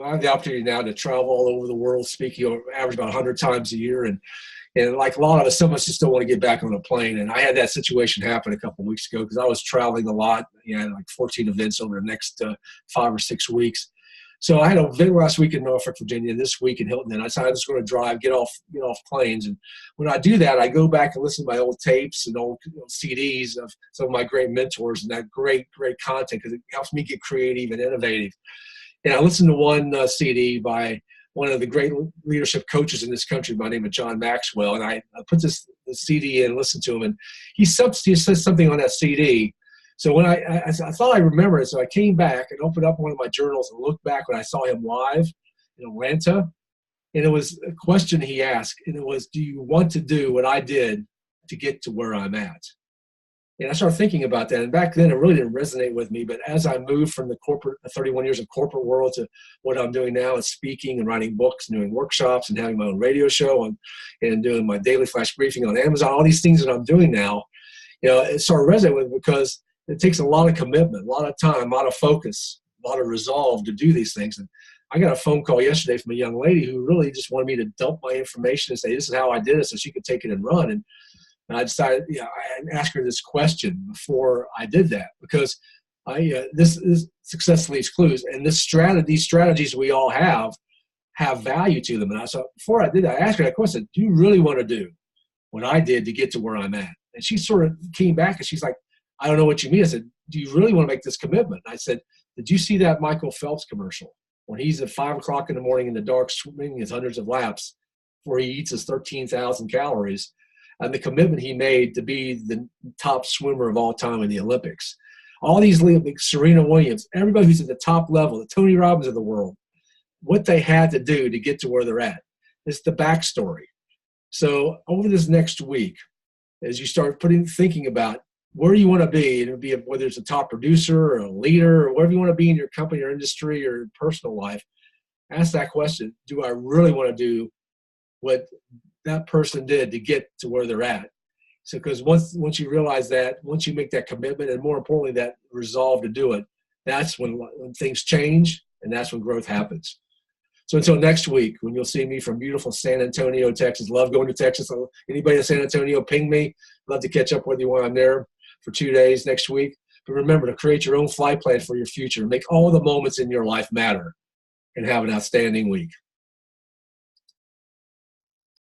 I have the opportunity now to travel all over the world, speaking average about 100 times a year. And like a lot of us, some of us just don't want to get back on a plane. And I had that situation happen a couple of weeks ago because I was traveling a lot. I had like 14 events over the next 5 or 6 weeks. So I had an event last week in Norfolk, Virginia, this week in Hilton. And I decided I was going to drive, get off planes. And when I do that, I go back and listen to my old tapes and old CDs of some of my great mentors and that great content because it helps me get creative and innovative. And I listened to one CD by one of the great leadership coaches in this country by the name of John Maxwell. And I put the CD in and listened to him. And he says something on that CD. So when I thought I remembered it, so I came back and opened up one of my journals and looked back when I saw him live in Atlanta. And it was a question he asked. And it was, do you want to do what I did to get to where I'm at? And I started thinking about that. And back then, it really didn't resonate with me. But as I moved from the 31 years of corporate world to what I'm doing now is speaking and writing books and doing workshops and having my own radio show and doing my daily flash briefing on Amazon, all these things that I'm doing now, it started resonating with me because it takes a lot of commitment, a lot of time, a lot of focus, a lot of resolve to do these things. And I got a phone call yesterday from a young lady who really just wanted me to dump my information and say, this is how I did it so she could take it and run. And I decided, I asked her this question before I did that because this is success leaves clues, and these strategies we all have value to them. And so before I did that, I asked her that question: do you really want to do what I did to get to where I'm at? And she sort of came back and she's like, I don't know what you mean. I said, do you really want to make this commitment? And I said, did you see that Michael Phelps commercial when he's at 5 o'clock in the morning in the dark swimming his hundreds of laps before he eats his 13,000 calories? And the commitment he made to be the top swimmer of all time in the Olympics. All these Olympics, Serena Williams, everybody who's at the top level, the Tony Robbins of the world, what they had to do to get to where they're at. It's the backstory. So over this next week, as you start thinking about where you want to be, and it'll be whether it's a top producer or a leader or wherever you want to be in your company or industry or personal life, ask that question: do I really want to do what that person did to get to where they're at? So because once you realize that, once you make that commitment, and more importantly that resolve to do it, that's when things change, and that's when growth happens. So until next week, when you'll see me from beautiful San Antonio, Texas. Love going to Texas. So anybody in San Antonio, ping me. Love to catch up with you while I'm there for 2 days next week. But remember to create your own flight plan for your future. Make all the moments in your life matter, and have an outstanding week.